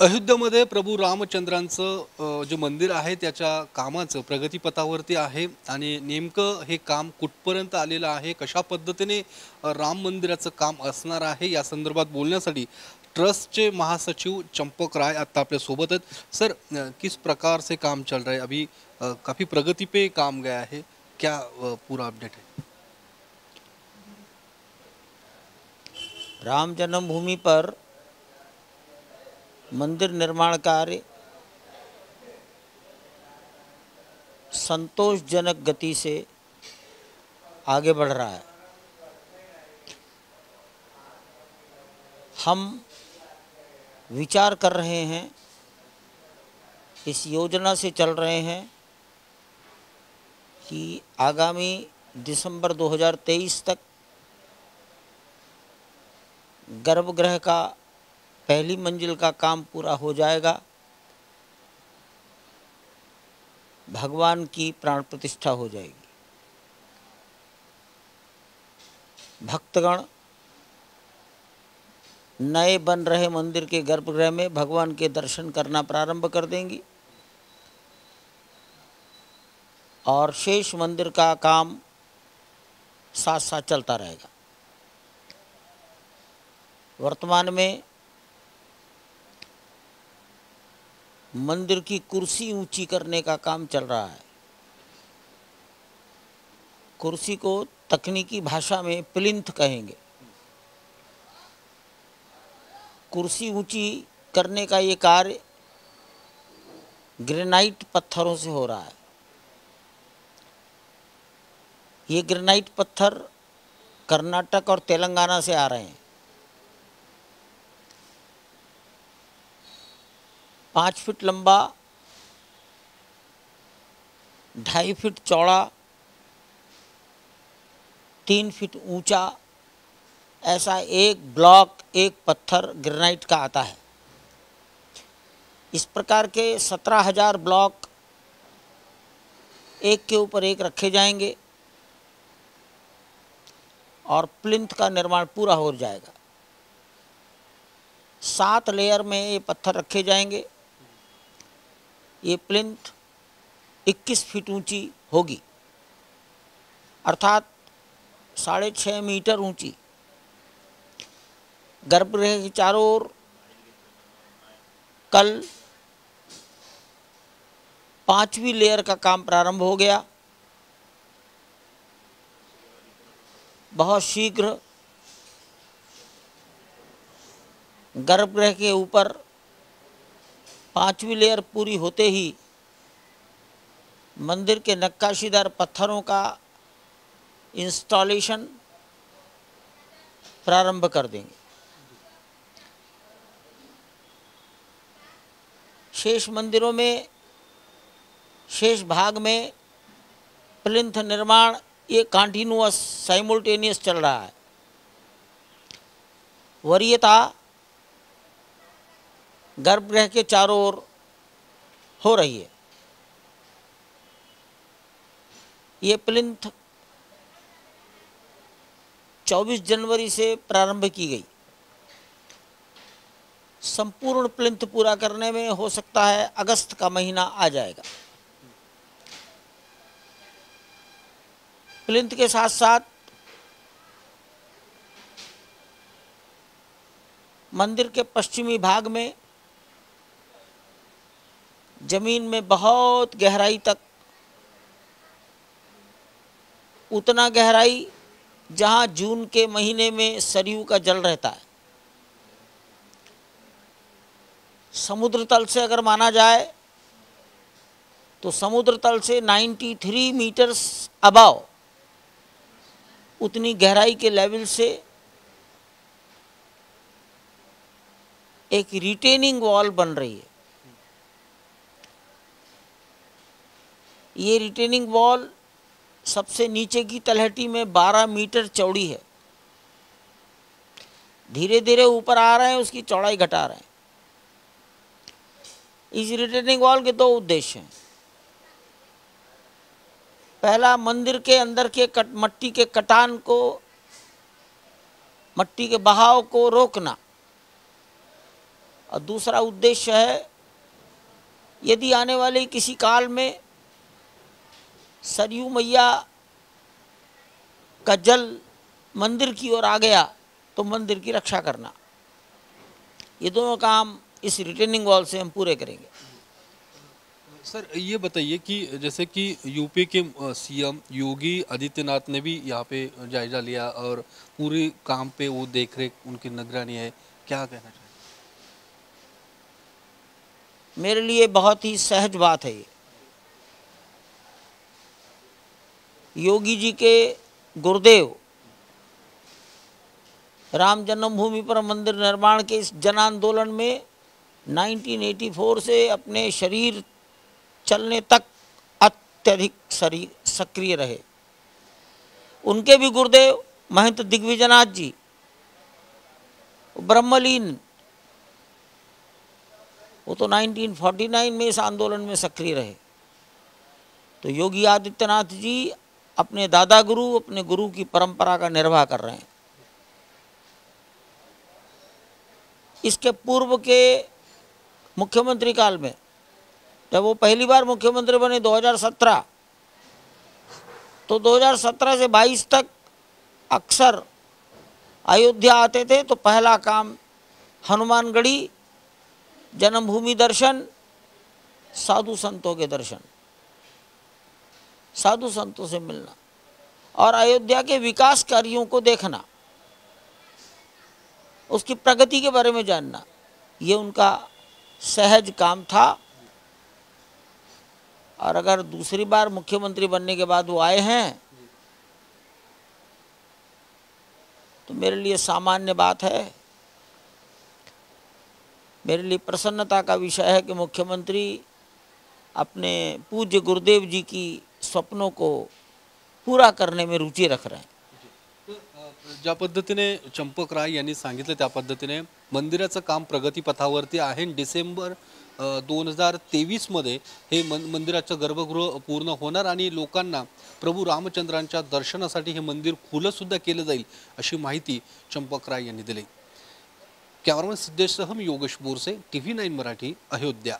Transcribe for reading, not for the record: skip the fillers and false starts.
अयोध्येमध्ये प्रभू रामचंद्रांचं जे मंदिर आहे त्याच्या कामाचं प्रगतीपथावरती आहे आणि नेमकं हे काम कुठपर्यंत आलेलं आहे, कशा पद्धतीने राम मंदिराचं काम असणार आहे या संदर्भात बोलण्यासाठी ट्रस्टचे महासचिव चंपक राय आता आपल्या सोबत आहेत। सर, किस प्रकार से काम चल रहा है अभी? काफ़ी प्रगति पे काम गया है, क्या पूरा अपडेट है? राम जन्मभूमि पर मंदिर निर्माण कार्य संतोषजनक गति से आगे बढ़ रहा है। हम विचार कर रहे हैं, इस योजना से चल रहे हैं कि आगामी दिसंबर 2023 तक गर्भगृह का पहली मंजिल का काम पूरा हो जाएगा, भगवान की प्राण प्रतिष्ठा हो जाएगी। भक्तगण नए बन रहे मंदिर के गर्भगृह में भगवान के दर्शन करना प्रारंभ कर देंगी और शेष मंदिर का काम साथ साथ चलता रहेगा। वर्तमान में मंदिर की कुर्सी ऊंची करने का काम चल रहा है। कुर्सी को तकनीकी भाषा में प्लिंथ कहेंगे। कुर्सी ऊंची करने का ये कार्य ग्रेनाइट पत्थरों से हो रहा है। ये ग्रेनाइट पत्थर कर्नाटक और तेलंगाना से आ रहे हैं। 5 फीट लंबा, 2.5 फीट चौड़ा, 3 फीट ऊंचा ऐसा एक ब्लॉक, एक पत्थर ग्रेनाइट का आता है। इस प्रकार के 17,000 ब्लॉक एक के ऊपर एक रखे जाएंगे और प्लिंथ का निर्माण पूरा हो जाएगा। 7 लेयर में ये पत्थर रखे जाएंगे। ये प्लिंथ 21 फीट ऊंची होगी, अर्थात 6.5 मीटर ऊंची। गर्भगृह के चारों ओर कल 5वीं लेयर का काम प्रारंभ हो गया। बहुत शीघ्र गर्भगृह के ऊपर 5वीं लेयर पूरी होते ही मंदिर के नक्काशीदार पत्थरों का इंस्टॉलेशन प्रारंभ कर देंगे। शेष मंदिरों में, शेष भाग में प्लिंथ निर्माण ये कंटिन्यूअस साइमल्टेनियस चल रहा है। वरीयता गर्भगृह के चारों ओर हो रही है। ये प्लिंथ 24 जनवरी से प्रारंभ की गई। संपूर्ण प्लिंथ पूरा करने में हो सकता है अगस्त का महीना आ जाएगा। प्लिंथ के साथ साथ मंदिर के पश्चिमी भाग में जमीन में बहुत गहराई तक, उतना गहराई जहां जून के महीने में सरयू का जल रहता है। समुद्र तल से अगर माना जाए तो समुद्र तल से 93 मीटर्स अबव, उतनी गहराई के लेवल से एक रिटेनिंग वॉल बन रही है। ये रिटेनिंग वॉल सबसे नीचे की तलहटी में 12 मीटर चौड़ी है। धीरे धीरे ऊपर आ रहे हैं, उसकी चौड़ाई घटा रहे हैं। इस रिटेनिंग वॉल के 2 उद्देश्य हैं। पहला, मंदिर के अंदर के मट्टी के कटान को, मट्टी के बहाव को रोकना और दूसरा उद्देश्य है, यदि आने वाले किसी काल में सरयू मैया का जल मंदिर की ओर आ गया तो मंदिर की रक्षा करना। ये दोनों काम इस रिटेनिंग वॉल से हम पूरे करेंगे। सर ये बताइए कि जैसे कि यूपी के सीएम योगी आदित्यनाथ ने भी यहाँ पे जायजा लिया और पूरे काम पे वो देख रेख उनकी निगरानी है, क्या कहना चाहिए? मेरे लिए बहुत ही सहज बात है ये। योगी जी के गुरुदेव राम जन्मभूमि पर मंदिर निर्माण के इस जन आंदोलन में 1984 से अपने शरीर चलने तक अत्यधिक सक्रिय रहे। उनके भी गुरुदेव महंत दिग्विजयनाथ जी ब्रह्मलीन, वो तो 1949 में इस आंदोलन में सक्रिय रहे। तो योगी आदित्यनाथ जी अपने दादा गुरु, अपने गुरु की परंपरा का निर्वाह कर रहे हैं। इसके पूर्व के मुख्यमंत्री काल में, जब वो पहली बार मुख्यमंत्री बने 2017, तो 2017 से 22 तक अक्सर अयोध्या आते थे तो पहला काम हनुमानगढ़ी, जन्मभूमि दर्शन, साधु संतों के दर्शन, साधु संतों से मिलना और अयोध्या के विकास कार्यों को देखना, उसकी प्रगति के बारे में जानना, ये उनका सहज काम था। और अगर दूसरी बार मुख्यमंत्री बनने के बाद वो आए हैं तो मेरे लिए सामान्य बात है। मेरे लिए प्रसन्नता का विषय है कि मुख्यमंत्री अपने पूज्य गुरुदेव जी की स्वप्नों को पूरा करने में रुचि रख रहे हैं। ज्या पद्धतीने चंपक राय यांनी सांगितलं त्या पद्धतीने मंदिराचं काम प्रगतीपथावरती आहे। डिसेंबर 2023 मध्ये हे मंदिराचं गर्भगृह पूर्ण होणार आणि लोकांना प्रभू रामचंद्रांच्या दर्शनासाठी हे मंदिर खुलं सुद्धा केलं जाईल अशी माहिती चंपक राय यांनी दिली। कॅमेरामॅन सिद्धेशसह मी योगेश बोरसे, TV9 मराठी, अयोध्या।